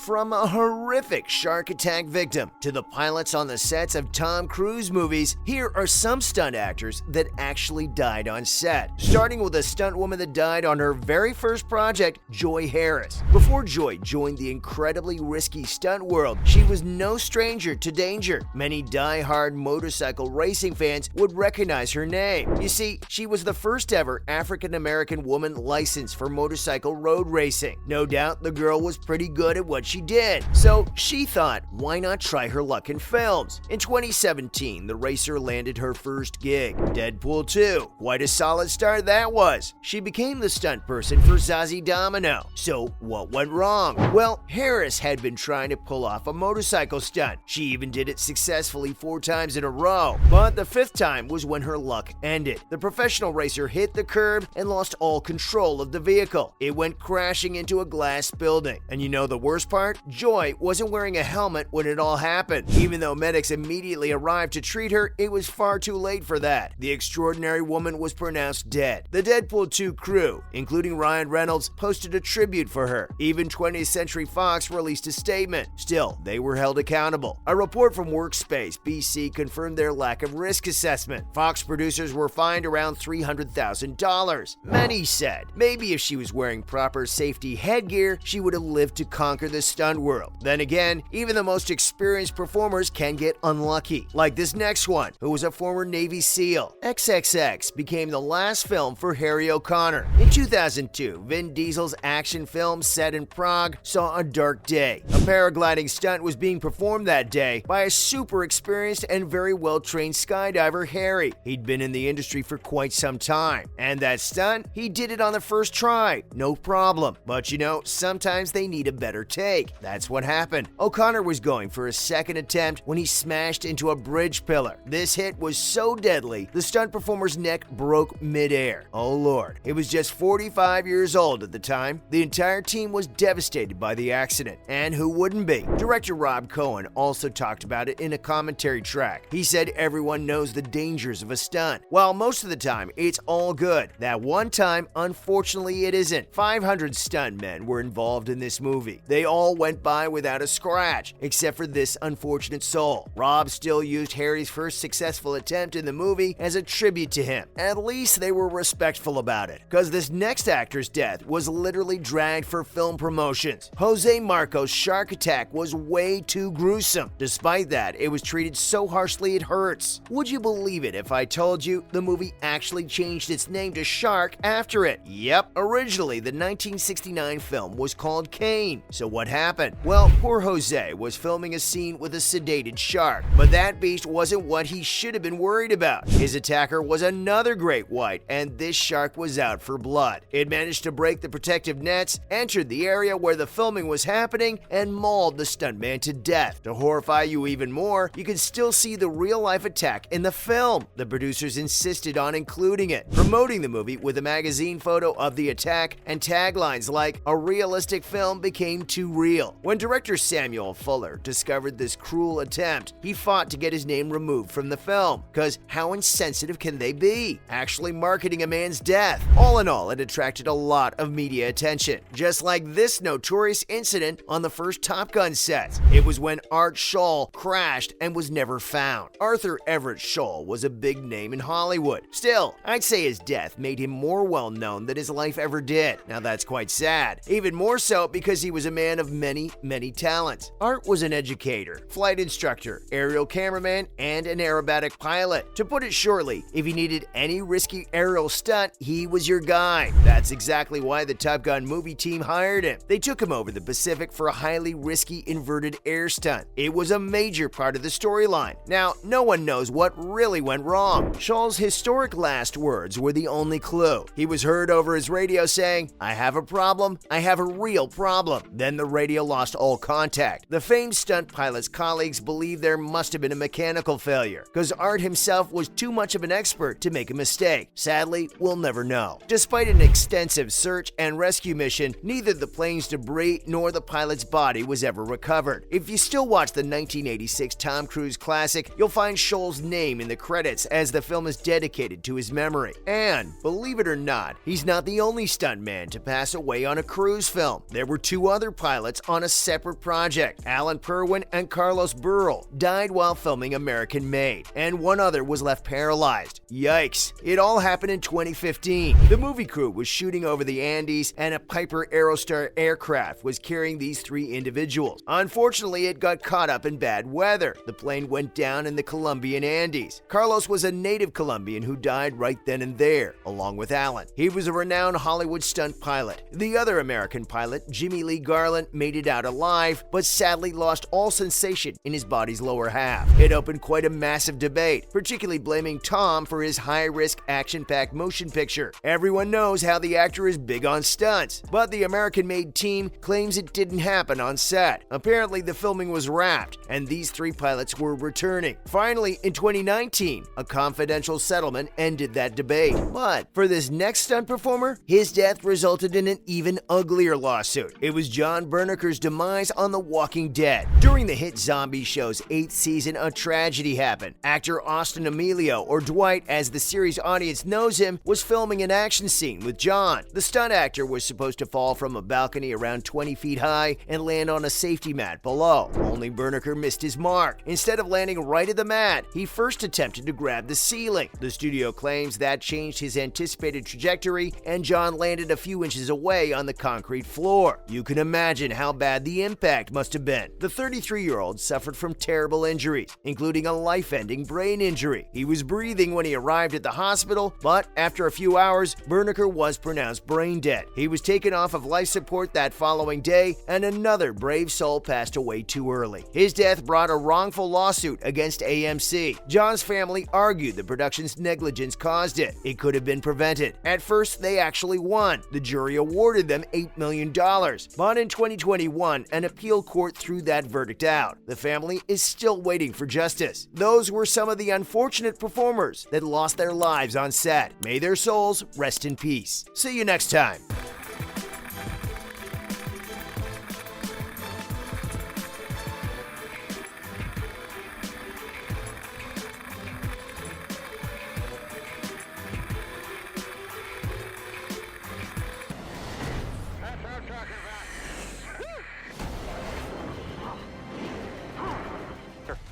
From a horrific shark attack victim to the pilots on the sets of Tom Cruise movies, here are some stunt actors that actually died on set. Starting with a stunt woman that died on her very first project, Joy Harris. Before Joy joined the incredibly risky stunt world, she was no stranger to danger. Many die-hard motorcycle racing fans would recognize her name. You see, she was the first ever African-American woman licensed for motorcycle road racing. No doubt the girl was pretty good at what she did, so she thought, why not try her luck in films? In 2017, the racer landed her first gig, Deadpool 2. Quite a solid start that was. She became the stunt person for Zazie Domino. So what went wrong? Well, Harris had been trying to pull off a motorcycle stunt. She even did it successfully 4 times in a row, but the 5th time was when her luck ended. The professional racer hit the curb and lost all control of the vehicle. It went crashing into a glass building. And you know the worst part? Joy wasn't wearing a helmet when it all happened. Even though medics immediately arrived to treat her, it was far too late for that. The extraordinary woman was pronounced dead. The Deadpool 2 crew, including Ryan Reynolds, posted a tribute for her. Even 20th Century Fox released a statement. Still, they were held accountable. A report from Workspace BC confirmed their lack of risk assessment. Fox producers were fined around $300,000. Many said maybe if she was wearing proper safety headgear, she would have lived to conquer the stunt world. Then again, even the most experienced performers can get unlucky. Like this next one, who was a former Navy SEAL. XXX became the last film for Harry O'Connor. In 2002, Vin Diesel's action film set in Prague saw a dark day. A paragliding stunt was being performed that day by a super experienced and very well-trained skydiver, Harry. He'd been in the industry for quite some time. And that stunt, he did it on the first try, no problem. But you know, sometimes they need a better take. That's what happened. O'Connor was going for a second attempt when he smashed into a bridge pillar. This hit was so deadly, the stunt performer's neck broke midair. Oh Lord. He was just 45 years old at the time. The entire team was devastated by the accident. And who wouldn't be? Director Rob Cohen also talked about it in a commentary track. He said everyone knows the dangers of a stunt. While most of the time it's all good, that one time, unfortunately, it isn't. 500 stuntmen were involved in this movie. They all went by without a scratch, except for this unfortunate soul. Rob still used Harry's first successful attempt in the movie as a tribute to him. At least they were respectful about it, because this next actor's death was literally dragged for film promotions. Jose Marcos' shark attack was way too gruesome. Despite that, it was treated so harshly it hurts. Would you believe it if I told you the movie actually changed its name to Shark after it? Yep, originally the 1969 film was called Kane. So what happened? Well, poor Jose was filming a scene with a sedated shark, but that beast wasn't what he should have been worried about. His attacker was another great white, and this shark was out for blood. It managed to break the protective nets, entered the area where the filming was happening, and mauled the stuntman to death. To horrify you even more, you can still see the real-life attack in the film. The producers insisted on including it, promoting the movie with a magazine photo of the attack and taglines like, "A realistic film became too real." When director Samuel Fuller discovered this cruel attempt, he fought to get his name removed from the film, because how insensitive can they be? Actually marketing a man's death. All in all, it attracted a lot of media attention, just like this notorious incident on the first Top Gun sets. It was when Art Scholl crashed and was never found. Arthur Everett Scholl was a big name in Hollywood. Still, I'd say his death made him more well-known than his life ever did. Now that's quite sad. Even more so because he was a man of many talents. Art was an educator, flight instructor, aerial cameraman, and an aerobatic pilot. To put it shortly, if you needed any risky aerial stunt, he was your guy. That's exactly why the Top Gun movie team hired him. They took him over the Pacific for a highly risky inverted air stunt. It was a major part of the storyline. Now, no one knows what really went wrong. Scholl's historic last words were the only clue. He was heard over his radio saying, "I have a problem. I have a real problem." Then the radio lost all contact. The famed stunt pilot's colleagues believe there must have been a mechanical failure, because Art himself was too much of an expert to make a mistake. Sadly, we'll never know. Despite an extensive search and rescue mission, neither the plane's debris nor the pilot's body was ever recovered. If you still watch the 1986 Tom Cruise classic, you'll find Scholl's name in the credits as the film is dedicated to his memory. And, believe it or not, he's not the only stuntman to pass away on a cruise film. There were 2 other pilots pilots on a separate project. Alan Perwin and Carlos Burrell died while filming American Made, and one other was left paralyzed. Yikes. It all happened in 2015. The movie crew was shooting over the Andes, and a Piper Aerostar aircraft was carrying these three individuals. Unfortunately, it got caught up in bad weather. The plane went down in the Colombian Andes. Carlos was a native Colombian who died right then and there, along with Alan. He was a renowned Hollywood stunt pilot. The other American pilot, Jimmy Lee Garland, made it out alive, but sadly lost all sensation in his body's lower half. It opened quite a massive debate, particularly blaming Tom for his high-risk, action-packed motion picture. Everyone knows how the actor is big on stunts, but the American-Made team claims it didn't happen on set. Apparently, the filming was wrapped, and these three pilots were returning. Finally, in 2019, a confidential settlement ended that debate. But for this next stunt performer, his death resulted in an even uglier lawsuit. It was John Berneker's demise on The Walking Dead. During the hit zombie show's 8th season, a tragedy happened. Actor Austin Emilio, or Dwight as the series audience knows him, was filming an action scene with John. The stunt actor was supposed to fall from a balcony around 20 feet high and land on a safety mat below. Only Berneker missed his mark. Instead of landing right at the mat, he first attempted to grab the ceiling. The studio claims that changed his anticipated trajectory, and John landed a few inches away on the concrete floor. You can imagine how bad the impact must have been. The 33-year-old suffered from terrible injuries, including a life-ending brain injury. He was breathing when he arrived at the hospital, but after a few hours, Berneker was pronounced brain dead. He was taken off of life support that following day, and another brave soul passed away too early. His death brought a wrongful lawsuit against AMC. John's family argued the production's negligence caused it. It could have been prevented. At first, they actually won. The jury awarded them $8 million. But in 2021, an appeal court threw that verdict out. The family is still waiting for justice. Those were some of the unfortunate performers that lost their lives on set. May their souls rest in peace. See you next time.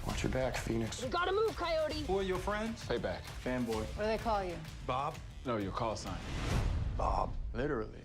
Watch your back, Phoenix. We gotta move, Coyote. Who are your friends? Pay back. Fanboy. What do they call you? Bob? No, your call sign. Bob. Literally.